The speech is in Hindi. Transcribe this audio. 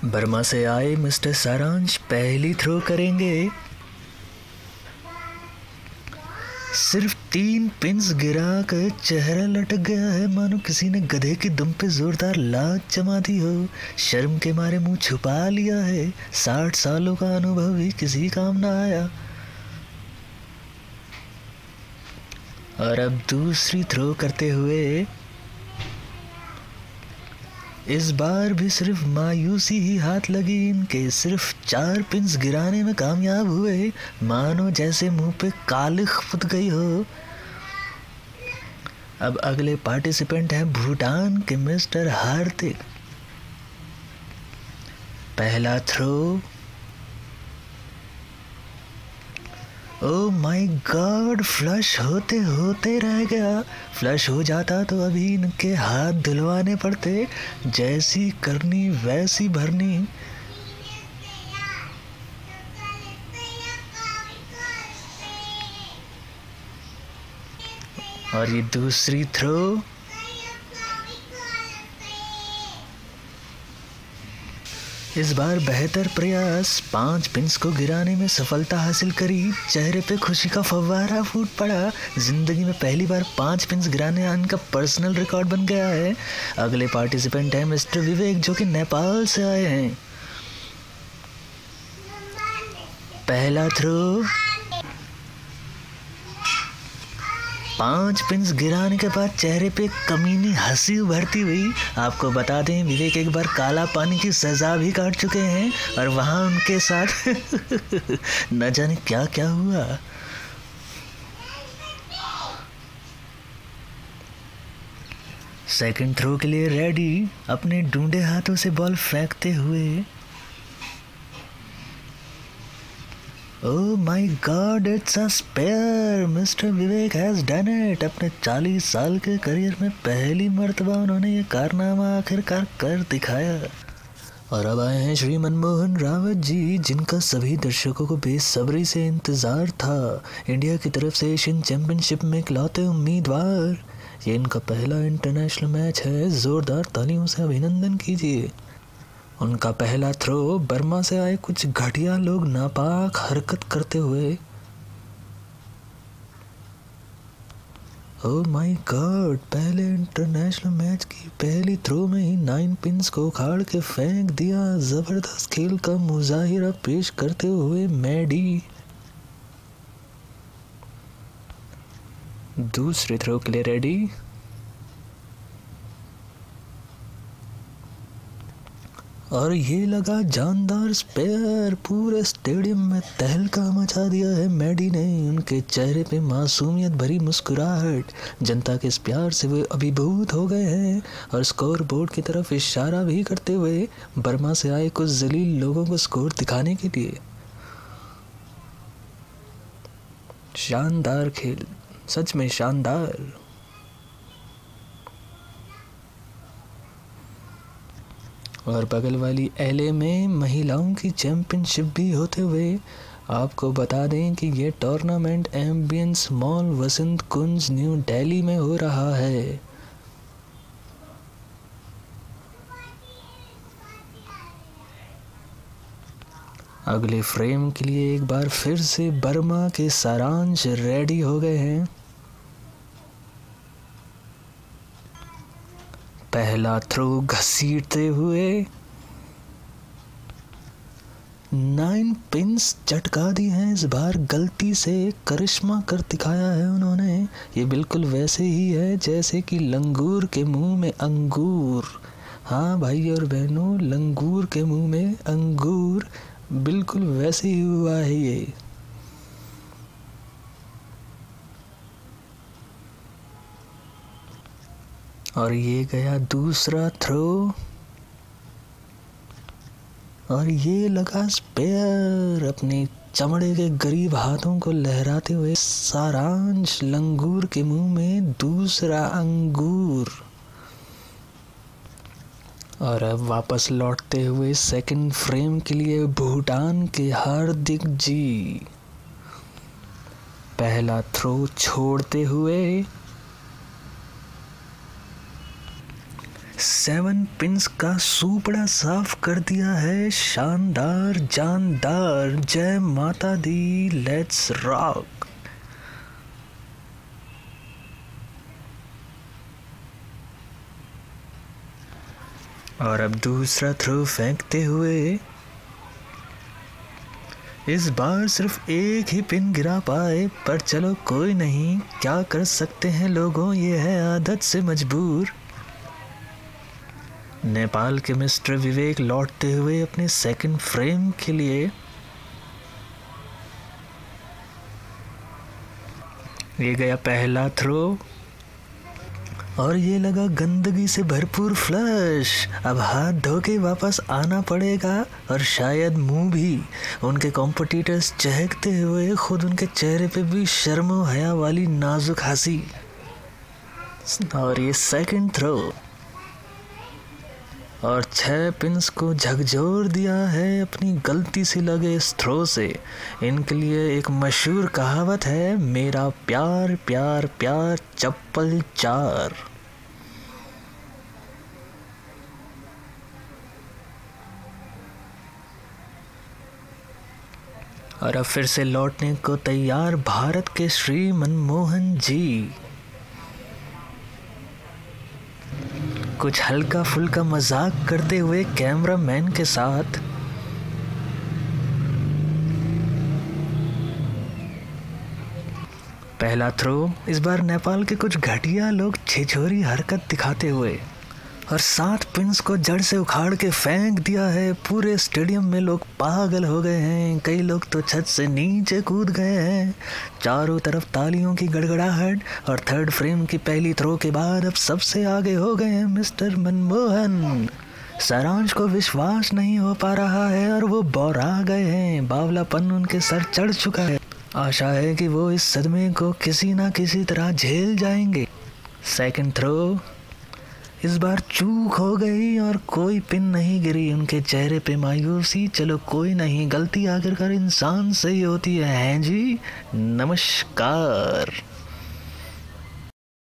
बर्मा से आए मिस्टर सारांश पहली थ्रो करेंगे। सिर्फ 3 पिंस गिरा कर चेहरा लटक गया है, मानो किसी ने गधे की दुम पे जोरदार लात जमा दी हो। शर्म के मारे मुंह छुपा लिया है। 60 सालों का अनुभव भी किसी काम ना आया। और अब दूसरी थ्रो करते हुए इस बार भी सिर्फ मायूसी ही हाथ लगी इनके। सिर्फ 4 पिंस गिराने में कामयाब हुए, मानो जैसे मुंह पे कालिख फुट गई हो। अब अगले पार्टिसिपेंट हैं भूटान के मिस्टर हार्दिक। पहला throw. Oh my God, flush होते होते रह गया। फ्लश हो जाता तो अभी इनके हाथ धुलवाने पड़ते। जैसी करनी वैसी भरनी। और ये दूसरी थ्रो। इस बार बेहतर प्रयास, 5 पिंस को गिराने में सफलता हासिल करी। चेहरे पे खुशी का फव्वारा फूट पड़ा। जिंदगी में पहली बार 5 पिंस गिराने इनका पर्सनल रिकॉर्ड बन गया है। अगले पार्टिसिपेंट है मिस्टर विवेक, जो कि नेपाल से आए हैं। पहला थ्रो। 5 पिंस गिराने के बाद चेहरे पे कमीनी हंसी उभरती हुई। आपको बता दें, विवेक एक बार काला पानी की सजा भी काट चुके हैं और वहां उनके साथ न जाने क्या क्या हुआ। सेकंड थ्रो के लिए रेडी, अपने ढूंढे हाथों से बॉल फेंकते हुए। Oh my God, it's a spare! Mr. Vivek has done it. अपने 40 साल के करियर में पहली मर्तबा उन्होंने ये कारनामा आखिरकार कर दिखाया। और अब आए हैं श्री मनमोहन रावत जी, जिनका सभी दर्शकों को बेसब्री से इंतज़ार था। इंडिया की तरफ से एशियन चैंपियनशिप में इकलौते उम्मीदवार। ये इनका पहला इंटरनेशनल मैच है। ज़ोरदार तालियों से अभिनंदन कीजिए। उनका पहला थ्रो। बर्मा से आए कुछ घटिया लोग नापाक हरकत करते हुए। ओह माय गॉड, पहले इंटरनेशनल मैच की पहली थ्रो में ही 9 पिंस को उखाड़ के फेंक दिया। जबरदस्त खेल का मुजाहिरा पेश करते हुए मैडी। दूसरे थ्रो के लिए रेडी। और ये लगा जानदार स्पेयर। पूरे स्टेडियम में तहलका मचा दिया है मैडी ने। उनके चेहरे पे मासूमियत भरी मुस्कुराहट। जनता के इस प्यार से वे अभिभूत हो गए हैं और स्कोर बोर्ड की तरफ इशारा भी करते हुए बर्मा से आए कुछ जलील लोगों को स्कोर दिखाने के लिए। शानदार खेल, सच में शानदार। और बगल वाली एलए में महिलाओं की चैंपियनशिप भी होते हुए आपको बता दें कि ये टूर्नामेंट एम्बियंस मॉल वसंत कुंज न्यू दिल्ली में हो रहा है। अगले फ्रेम के लिए एक बार फिर से बर्मा के सारांश रेडी हो गए हैं। पहला थ्रो घसीटते हुए 9 पिंस चटका दी हैं। इस बार गलती से करिश्मा कर दिखाया है उन्होंने। ये बिल्कुल वैसे ही है जैसे कि लंगूर के मुंह में अंगूर। हाँ भाई और बहनों, लंगूर के मुंह में अंगूर, बिल्कुल वैसे ही हुआ है ये। और ये गया दूसरा थ्रो। और ये लगा स्पेयर। अपने चमड़े के गरीब हाथों को लहराते हुए सारांश लंगूर के मुंह में दूसरा अंगूर। और अब वापस लौटते हुए सेकंड फ्रेम के लिए भूटान के हार्दिक जी। पहला थ्रो छोड़ते हुए 7 पिंस का सूपड़ा साफ कर दिया है, शानदार जानदार, जय माता दी, लेट्स रॉक। और अब दूसरा थ्रो फेंकते हुए इस बार सिर्फ एक ही पिन गिरा पाए, पर चलो कोई नहीं, क्या कर सकते हैं लोगों, ये है आदत से मजबूर। नेपाल के मिस्टर विवेक लौटते हुए अपने सेकंड फ्रेम के लिए। ये गया पहला थ्रो और ये लगा गंदगी से भरपूर फ्लश। अब हाथ धो के वापस आना पड़ेगा और शायद मुंह भी। उनके कॉम्पिटिटर्स चहकते हुए, खुद उनके चेहरे पे भी शर्मो हया वाली नाजुक हंसी। और ये सेकंड थ्रो और 6 पिंस को झकझोर दिया है अपनी गलती से लगे इस थ्रो से। इनके लिए एक मशहूर कहावत है, मेरा प्यार प्यार प्यार चप्पल 4। और अब फिर से लौटने को तैयार भारत के श्री मनमोहन जी। कुछ हल्का फुल्का मजाक करते हुए कैमरामैन के साथ। पहला थ्रो इस बार नेपाल के कुछ घटिया लोग छिछोरी हरकत दिखाते हुए और 7 पिंस को जड़ से उखाड़ के फेंक दिया है। पूरे स्टेडियम में लोग पागल हो गए हैं, कई लोग तो छत से नीचे कूद गए हैं। चारों तरफ तालियों की गड़गड़ाहट और थर्ड फ्रेम की पहली थ्रो के बाद अब सबसे आगे हो गए हैं मिस्टर मनमोहन। सारांश को विश्वास नहीं हो पा रहा है और वो बौरा गए हैं, बावलापन उनके सर चढ़ चुका है। आशा है कि वो इस सदमे को किसी ना किसी तरह झेल जाएंगे। सेकंड थ्रो इस बार चूक हो गई और कोई पिन नहीं गिरी। उनके चेहरे पे मायूसी, चलो कोई नहीं, गलती आखिरकार इंसान से ही होती है जी। नमस्कार।